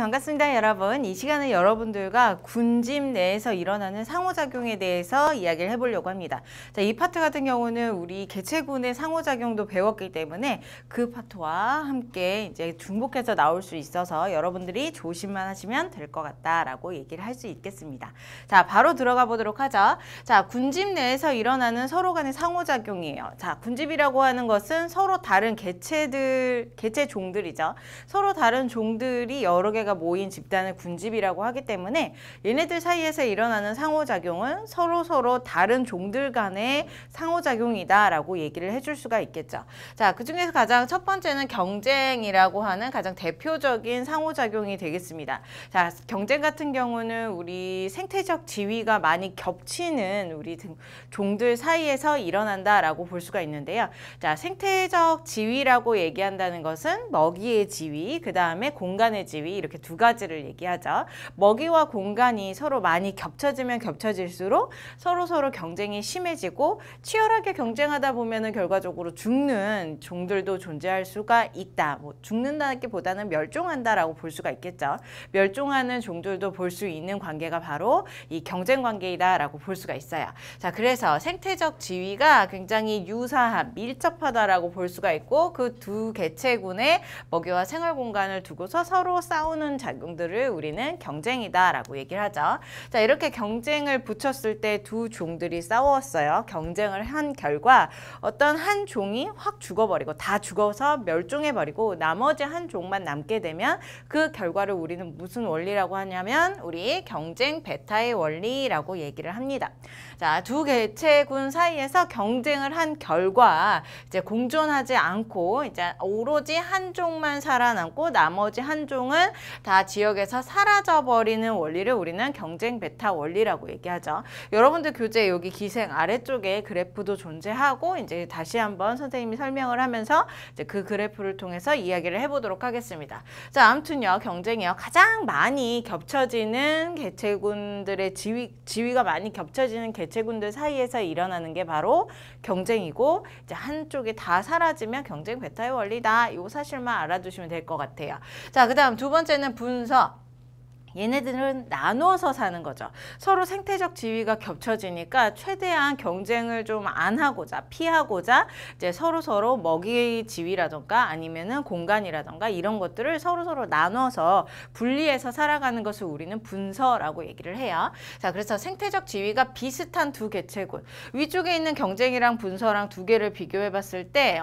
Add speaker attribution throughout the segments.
Speaker 1: 반갑습니다, 여러분. 이 시간은 여러분들과 군집 내에서 일어나는 상호작용에 대해서 이야기를 해보려고 합니다. 자, 이 파트 같은 경우는 우리 개체군의 상호작용도 배웠기 때문에 그 파트와 함께 이제 중복해서 나올 수 있어서 여러분들이 조심만 하시면 될 것 같다라고 얘기를 할 수 있겠습니다. 자, 바로 들어가 보도록 하죠. 자, 군집 내에서 일어나는 서로 간의 상호작용이에요. 자, 군집이라고 하는 것은 서로 다른 개체종들이죠. 서로 다른 종들이 여러 개가 모인 집단을 군집이라고 하기 때문에 얘네들 사이에서 일어나는 상호작용은 서로 다른 종들 간의 상호작용이다 라고 얘기를 해줄 수가 있겠죠. 자, 그 중에서 가장 첫 번째는 경쟁이라고 하는 가장 대표적인 상호작용이 되겠습니다. 자, 경쟁 같은 경우는 우리 생태적 지위가 많이 겹치는 우리 종들 사이에서 일어난다 라고 볼 수가 있는데요. 자, 생태적 지위라고 얘기한다는 것은 먹이의 지위, 그 다음에 공간의 지위, 이렇게 두 가지를 얘기하죠. 먹이와 공간이 서로 많이 겹쳐지면 겹쳐질수록 서로 경쟁이 심해지고 치열하게 경쟁하다 보면은 결과적으로 죽는 종들도 존재할 수가 있다. 뭐 죽는다기보다는 멸종한다라고 볼 수가 있겠죠. 멸종하는 종들도 볼 수 있는 관계가 바로 이 경쟁 관계이다라고 볼 수가 있어요. 자, 그래서 생태적 지위가 굉장히 유사한, 밀접하다라고 볼 수가 있고 그 두 개체군의 먹이와 생활 공간을 두고서 서로 싸우는 작용들을 우리는 경쟁이다라고 얘기를 하죠. 자, 이렇게 경쟁을 붙였을 때 두 종들이 싸웠어요. 경쟁을 한 결과 어떤 한 종이 확 죽어버리고 다 죽어서 멸종해버리고 나머지 한 종만 남게 되면 그 결과를 우리는 무슨 원리라고 하냐면 우리 경쟁 베타의 원리라고 얘기를 합니다. 자, 두 개체군 사이에서 경쟁을 한 결과 이제 공존하지 않고 이제 오로지 한 종만 살아남고 나머지 한 종은 다 지역에서 사라져버리는 원리를 우리는 경쟁 베타 원리라고 얘기하죠. 여러분들 교재 여기 기생 아래쪽에 그래프도 존재하고 이제 다시 한번 선생님이 설명을 하면서 이제 그 그래프를 통해서 이야기를 해보도록 하겠습니다. 자, 아무튼요, 경쟁이요. 가장 많이 겹쳐지는 개체군들의 지위가 많이 겹쳐지는 개체군들 사이에서 일어나는 게 바로 경쟁이고 이제 한쪽이 다 사라지면 경쟁 베타의 원리다. 이 사실만 알아두시면 될 것 같아요. 자, 그 다음 두 번째는 분서. 얘네들은 나눠서 사는 거죠. 서로 생태적 지위가 겹쳐지니까 최대한 경쟁을 좀 안 하고자, 피하고자 이제 서로 먹이 지위라던가 아니면은 공간이라던가 이런 것들을 서로 나눠서 분리해서 살아가는 것을 우리는 분서라고 얘기를 해요. 자, 그래서 생태적 지위가 비슷한 두 개체군. 위쪽에 있는 경쟁이랑 분서랑 두 개를 비교해 봤을 때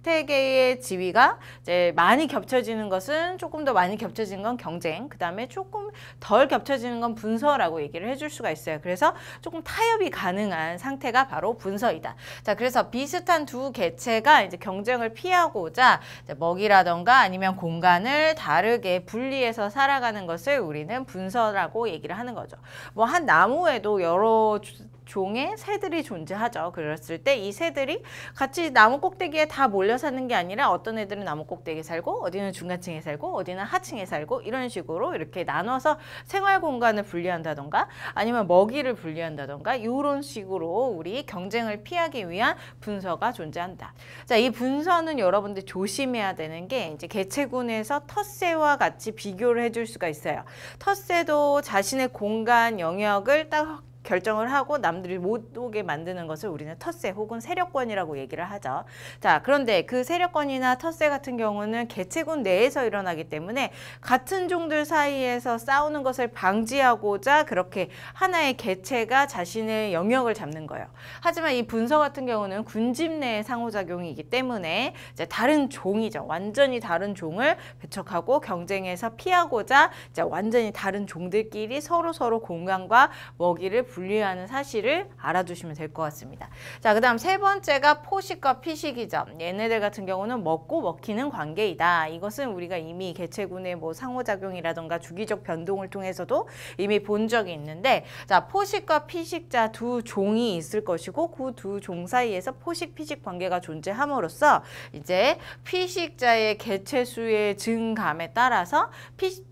Speaker 1: 생태계의 지위가 이제 많이 겹쳐지는 것은 조금 더 많이 겹쳐지는 건 경쟁, 그 다음에 조금 덜 겹쳐지는 건 분서라고 얘기를 해줄 수가 있어요. 그래서 조금 타협이 가능한 상태가 바로 분서이다. 자, 그래서 비슷한 두 개체가 이제 경쟁을 피하고자 이제 먹이라던가 아니면 공간을 다르게 분리해서 살아가는 것을 우리는 분서라고 얘기를 하는 거죠. 뭐 한 나무에도 여러 종의 새들이 존재하죠. 그랬을 때 이 새들이 같이 나무 꼭대기에 다 몰려 사는 게 아니라 어떤 애들은 나무 꼭대기에 살고 어디는 중간층에 살고 어디는 하층에 살고 이런 식으로 이렇게 나눠서 생활 공간을 분리한다던가 아니면 먹이를 분리한다던가 이런 식으로 우리 경쟁을 피하기 위한 분서가 존재한다. 자, 이 분서는 여러분들 조심해야 되는 게 이제 개체군에서 텃새와 같이 비교를 해줄 수가 있어요. 텃새도 자신의 공간 영역을 딱 결정을 하고 남들이 못 오게 만드는 것을 우리는 텃새 혹은 세력권이라고 얘기를 하죠. 자, 그런데 그 세력권이나 텃새 같은 경우는 개체군 내에서 일어나기 때문에 같은 종들 사이에서 싸우는 것을 방지하고자 그렇게 하나의 개체가 자신의 영역을 잡는 거예요. 하지만 이 분서 같은 경우는 군집 내의 상호작용이기 때문에 이제 다른 종이죠. 완전히 다른 종을 배척하고 경쟁에서 피하고자 이제 완전히 다른 종들끼리 서로 공간과 먹이를 분리하는 사실을 알아두시면 될 것 같습니다. 자, 그 다음 세 번째가 포식과 피식이죠. 얘네들 같은 경우는 먹고 먹히는 관계이다. 이것은 우리가 이미 개체군의 뭐 상호작용이라던가 주기적 변동을 통해서도 이미 본 적이 있는데, 자, 포식과 피식자 두 종이 있을 것이고 그 두 종 사이에서 포식, 피식 관계가 존재함으로써 이제 피식자의 개체수의 증감에 따라서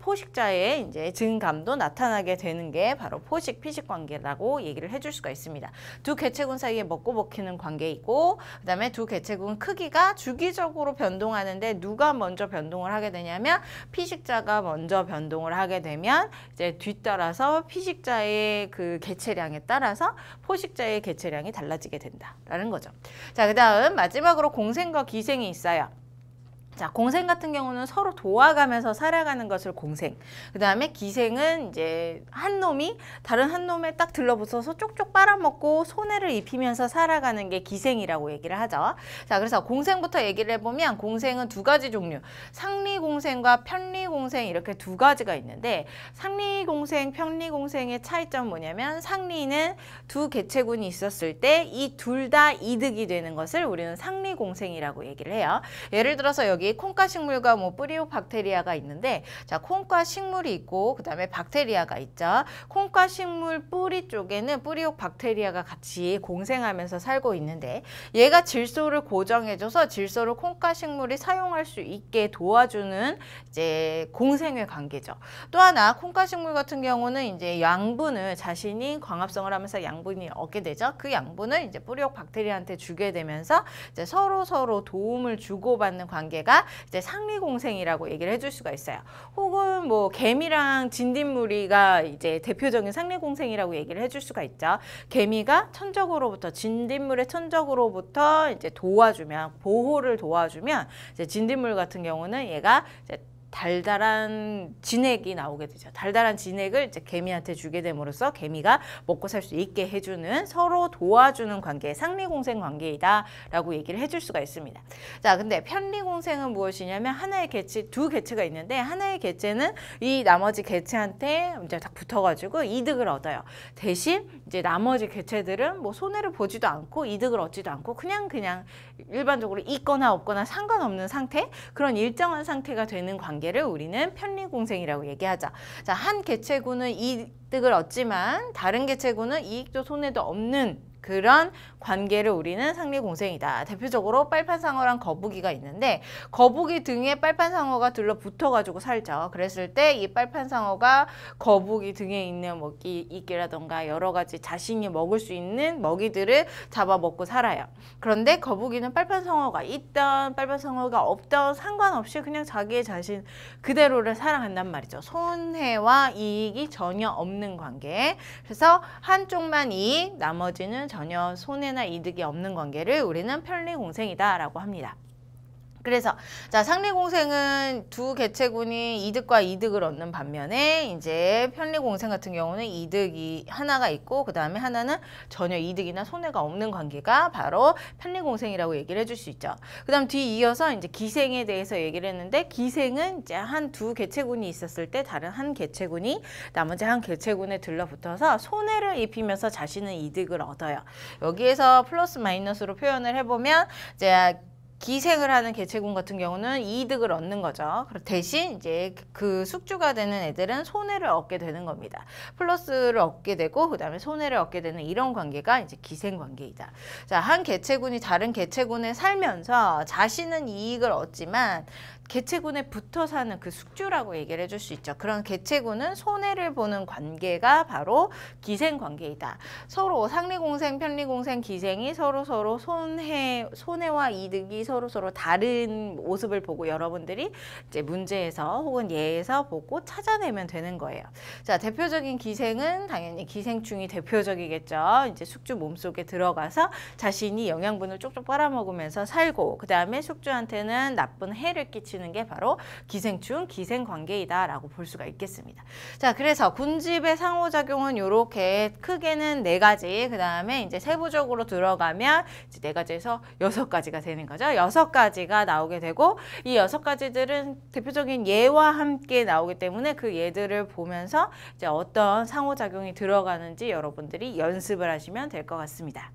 Speaker 1: 포식자의 이제 증감도 나타나게 되는 게 바로 포식, 피식 관계다. 라고 얘기를 해줄 수가 있습니다. 두 개체군 사이에 먹고 먹히는 관계이고 그 다음에 두 개체군 크기가 주기적으로 변동하는데 누가 먼저 변동을 하게 되냐면 피식자가 먼저 변동을 하게 되면 이제 뒤따라서 피식자의 그 개체량에 따라서 포식자의 개체량이 달라지게 된다라는 거죠. 자, 그 다음 마지막으로 공생과 기생이 있어요. 자, 공생 같은 경우는 서로 도와가면서 살아가는 것을 공생. 그 다음에 기생은 이제 한 놈이 다른 한 놈에 딱 들러붙어서 쪽쪽 빨아먹고 손해를 입히면서 살아가는 게 기생이라고 얘기를 하죠. 자, 그래서 공생부터 얘기를 해보면 공생은 두 가지 종류. 상리공생과 편리공생 이렇게 두 가지가 있는데 상리공생, 편리공생의 차이점은 뭐냐면 상리는 두 개체군이 있었을 때 이 둘 다 이득이 되는 것을 우리는 상리공생이라고 얘기를 해요. 예를 들어서 여기 콩과 식물과 뭐 뿌리옥 박테리아가 있는데 자, 콩과 식물이 있고 그 다음에 박테리아가 있죠. 콩과 식물 뿌리 쪽에는 뿌리옥 박테리아가 같이 공생하면서 살고 있는데 얘가 질소를 고정해줘서 질소를 콩과 식물이 사용할 수 있게 도와주는 이제 공생의 관계죠. 또 하나 콩과 식물 같은 경우는 이제 양분을 자신이 광합성을 하면서 양분이 얻게 되죠. 그 양분을 이제 뿌리옥 박테리아한테 주게 되면서 이제 서로 도움을 주고받는 관계가 이제 상리공생이라고 얘기를 해줄 수가 있어요. 혹은 뭐 개미랑 진딧물이가 이제 대표적인 상리공생이라고 얘기를 해줄 수가 있죠. 개미가 천적으로부터 진딧물의 천적으로부터 이제 도와주면 보호를 도와주면 이제 진딧물 같은 경우는 얘가 이제 달달한 진액이 나오게 되죠. 달달한 진액을 이제 개미한테 주게 됨으로써 개미가 먹고 살 수 있게 해주는 서로 도와주는 관계, 상리공생 관계이다라고 얘기를 해줄 수가 있습니다. 자, 근데 편리공생은 무엇이냐면 하나의 개체, 두 개체가 있는데 하나의 개체는 이 나머지 개체한테 이제 딱 붙어가지고 이득을 얻어요. 대신 이제 나머지 개체들은 뭐 손해를 보지도 않고 이득을 얻지도 않고 그냥 일반적으로 있거나 없거나 상관없는 상태, 그런 일정한 상태가 되는 관계를 우리는 편리공생이라고 얘기하자. 자, 한 개체군은 이득을 얻지만 다른 개체군은 이익도 손해도 없는 그런 관계를 우리는 상리공생이다. 대표적으로 빨판상어랑 거북이가 있는데 거북이 등에 빨판상어가 들러붙어가지고 살죠. 그랬을 때 이 빨판상어가 거북이 등에 있는 이끼라던가 여러 가지 자신이 먹을 수 있는 먹이들을 잡아먹고 살아요. 그런데 거북이는 빨판상어가 있던 빨판상어가 없던 상관없이 그냥 자기의 자신 그대로를 살아간단 말이죠. 손해와 이익이 전혀 없는 관계. 그래서 한쪽만 이익, 나머지는 전혀 손해나 이득이 없는 관계를 우리는 편리공생이다라고 합니다. 그래서 자, 상리공생은 두 개체군이 이득과 이득을 얻는 반면에 이제 편리공생 같은 경우는 이득이 하나가 있고 그 다음에 하나는 전혀 이득이나 손해가 없는 관계가 바로 편리공생이라고 얘기를 해줄 수 있죠. 그 다음 뒤이어서 이제 기생에 대해서 얘기를 했는데 기생은 이제 한 두 개체군이 있었을 때 다른 한 개체군이 나머지 한 개체군에 들러붙어서 손해를 입히면서 자신은 이득을 얻어요. 여기에서 플러스 마이너스로 표현을 해보면 이제 기생을 하는 개체군 같은 경우는 이득을 얻는 거죠. 대신 이제 그 숙주가 되는 애들은 손해를 얻게 되는 겁니다. 플러스를 얻게 되고 그 다음에 손해를 얻게 되는 이런 관계가 이제 기생 관계이다. 자, 한 개체군이 다른 개체군에 살면서 자신은 이익을 얻지만 개체군에 붙어 사는 그 숙주라고 얘기를 해줄 수 있죠. 그런 개체군은 손해를 보는 관계가 바로 기생 관계이다. 서로 상리공생, 편리공생, 기생이 서로 손해와 이득이 서로 다른 모습을 보고 여러분들이 이제 문제에서 혹은 예에서 보고 찾아내면 되는 거예요. 자, 대표적인 기생은 당연히 기생충이 대표적이겠죠. 이제 숙주 몸속에 들어가서 자신이 영양분을 쪽쪽 빨아먹으면서 살고 그 다음에 숙주한테는 나쁜 해를 끼치는 게 바로 기생충, 기생관계이다라고 볼 수가 있겠습니다. 자, 그래서 군집의 상호작용은 이렇게 크게는 4가지, 그 다음에 이제 세부적으로 들어가면 이제 4가지에서 6가지가 되는 거죠. 6가지가 나오게 되고 이 6가지들은 대표적인 예와 함께 나오기 때문에 그 예들을 보면서 이제 어떤 상호작용이 들어가는지 여러분들이 연습을 하시면 될 것 같습니다.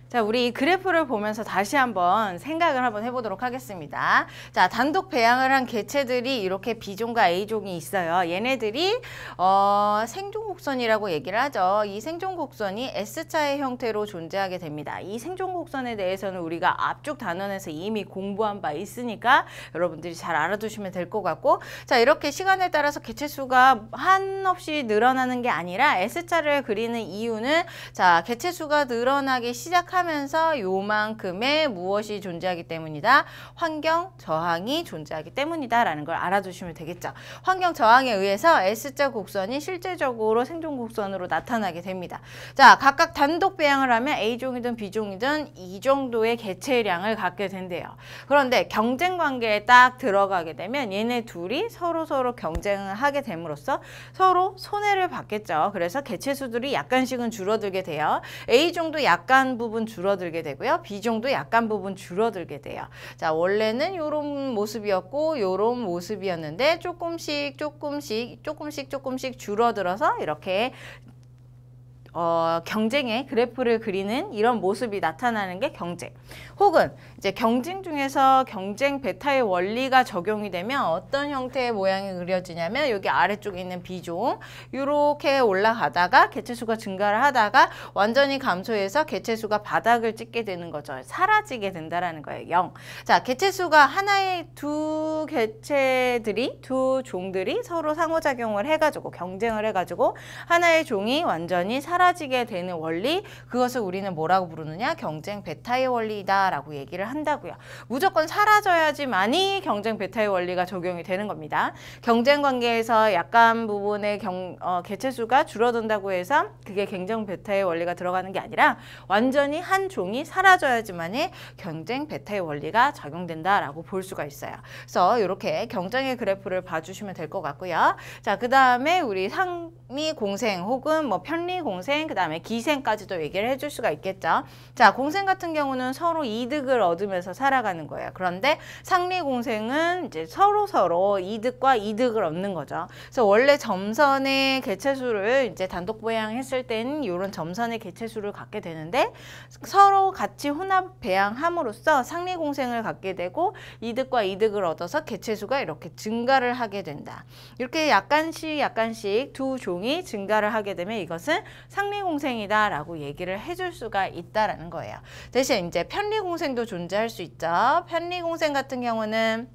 Speaker 1: 자, 우리 이 그래프를 보면서 다시 한번 생각을 한번 해보도록 하겠습니다. 자, 단독 배양을 한 개체들이 이렇게 B종과 A종이 있어요. 얘네들이 생존곡선이라고 얘기를 하죠. 이 생존곡선이 S자의 형태로 존재하게 됩니다. 이 생존곡선에 대해서는 우리가 앞쪽 단원에서 이미 공부한 바 있으니까 여러분들이 잘 알아두시면 될 것 같고, 자, 이렇게 시간에 따라서 개체수가 한없이 늘어나는 게 아니라 S자를 그리는 이유는, 자, 개체수가 늘어나기 시작하면서 요만큼의 무엇이 존재하기 때문이다. 환경 저항이 존재하기 때문이다 라는 걸 알아두시면 되겠죠. 환경 저항에 의해서 S자 곡선이 실제적으로 생존 곡선으로 나타나게 됩니다. 자, 각각 단독 배양을 하면 A종이든 B종이든 이 정도의 개체량을 갖게 된대요. 그런데 경쟁 관계에 딱 들어가게 되면 얘네 둘이 서로 경쟁을 하게 됨으로써 서로 손해를 받겠죠. 그래서 개체수들이 약간씩은 줄어들게 돼요. A종도 약간 부분 줄어들게 되고요. B종도 약간 부분 줄어들게 돼요. 자, 원래는 이런 모습이었고 이런 모습이었는데 조금씩 줄어들어서 이렇게 경쟁의 그래프를 그리는 이런 모습이 나타나는 게 경쟁. 혹은 이제 경쟁 중에서 경쟁 베타의 원리가 적용이 되면 어떤 형태의 모양이 그려지냐면 여기 아래쪽에 있는 B종 이렇게 올라가다가 개체수가 증가를 하다가 완전히 감소해서 개체수가 바닥을 찍게 되는 거죠. 사라지게 된다라는 거예요. 0. 자, 개체수가 하나의 두 종들이 서로 상호작용을 해가지고 경쟁을 해가지고 하나의 종이 완전히 사라지게 되는 원리, 그것을 우리는 뭐라고 부르느냐? 경쟁 베타의 원리다 라고 얘기를 한다고요. 무조건 사라져야지만이 경쟁 베타의 원리가 적용이 되는 겁니다. 경쟁 관계에서 약간 부분의 개체수가 줄어든다고 해서 그게 경쟁 베타의 원리가 들어가는 게 아니라 완전히 한 종이 사라져야지만이 경쟁 베타의 원리가 적용된다라고 볼 수가 있어요. 그래서 이렇게 경쟁의 그래프를 봐주시면 될 것 같고요. 자, 그 다음에 우리 상리 공생 혹은 뭐 편리 공생, 그 다음에 기생까지도 얘기를 해줄 수가 있겠죠. 자, 공생 같은 경우는 서로 이득을 얻으면서 살아가는 거예요. 그런데 상리 공생은 이제 서로 이득과 이득을 얻는 거죠. 그래서 원래 점선의 개체수를 이제 단독 배양했을 때는 이런 점선의 개체수를 갖게 되는데 서로 같이 혼합 배양함으로써 상리 공생을 갖게 되고 이득과 이득을 얻어서 개체수가 이렇게 증가를 하게 된다. 이렇게 약간씩 두 종이 증가를 하게 되면 이것은 상리공생이다 라고 얘기를 해줄 수가 있다라는 거예요. 대신 이제 편리공생도 존재할 수 있죠. 편리공생 같은 경우는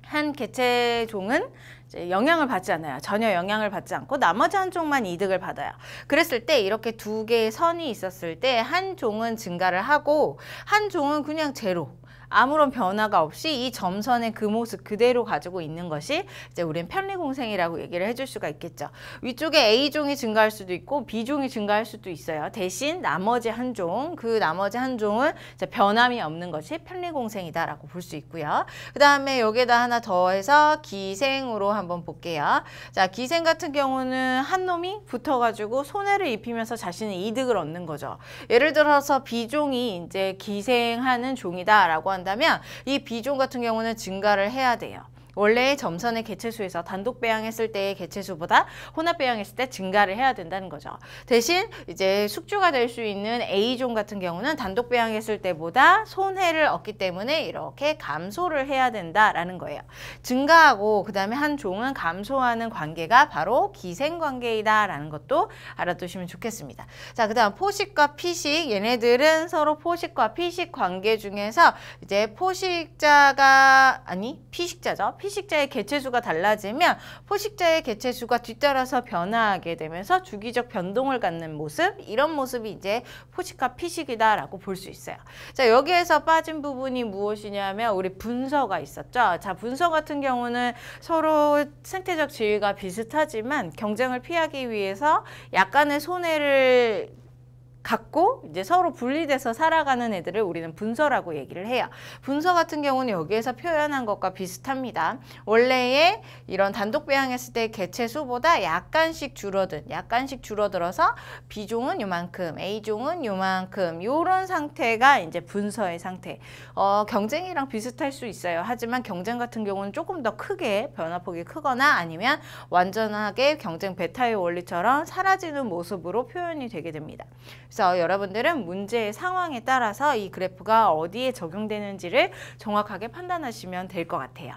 Speaker 1: 한 개체종은 이제 영향을 받지 않아요. 전혀 영향을 받지 않고 나머지 한 종만 이득을 받아요. 그랬을 때 이렇게 두 개의 선이 있었을 때 한 종은 증가를 하고 한 종은 그냥 제로. 아무런 변화가 없이 이 점선의 그 모습 그대로 가지고 있는 것이 이제 우리는 편리공생이라고 얘기를 해줄 수가 있겠죠. 위쪽에 A종이 증가할 수도 있고 B종이 증가할 수도 있어요. 대신 나머지 한 종, 그 나머지 한 종은 이제 변함이 없는 것이 편리공생이다라고 볼 수 있고요. 그 다음에 여기에다 하나 더해서 기생으로 한번 볼게요. 자, 기생 같은 경우는 한 놈이 붙어가지고 손해를 입히면서 자신의 이득을 얻는 거죠. 예를 들어서 B종이 이제 기생하는 종이다라고 한다면 이 B종 같은 경우는 증가를 해야 돼요. 원래 점선의 개체수에서 단독 배양했을 때의 개체수보다 혼합 배양했을 때 증가를 해야 된다는 거죠. 대신 이제 숙주가 될 수 있는 A종 같은 경우는 단독 배양했을 때보다 손해를 얻기 때문에 이렇게 감소를 해야 된다라는 거예요. 증가하고 그 다음에 한 종은 감소하는 관계가 바로 기생관계이다라는 것도 알아두시면 좋겠습니다. 자, 그 다음 포식과 피식, 얘네들은 서로 포식과 피식 관계 중에서 이제 피식자죠. 피식자의 개체수가 달라지면 포식자의 개체수가 뒤따라서 변화하게 되면서 주기적 변동을 갖는 모습, 이런 모습이 이제 포식과 피식이다라고 볼 수 있어요. 자, 여기에서 빠진 부분이 무엇이냐면 우리 분서가 있었죠. 자, 분서 같은 경우는 서로 생태적 지위가 비슷하지만 경쟁을 피하기 위해서 약간의 손해를 갖고 이제 서로 분리돼서 살아가는 애들을 우리는 분서라고 얘기를 해요. 분서 같은 경우는 여기에서 표현한 것과 비슷합니다. 원래의 이런 단독 배양했을 때 개체수보다 약간씩 줄어들어서 B종은 요만큼, A종은 요만큼, 요런 상태가 이제 분서의 상태. 경쟁이랑 비슷할 수 있어요. 하지만 경쟁 같은 경우는 조금 더 크게 변화폭이 크거나 아니면 완전하게 경쟁 베타의 원리처럼 사라지는 모습으로 표현이 되게 됩니다. 그래서 여러분들은 문제의 상황에 따라서 이 그래프가 어디에 적용되는지를 정확하게 판단하시면 될 것 같아요.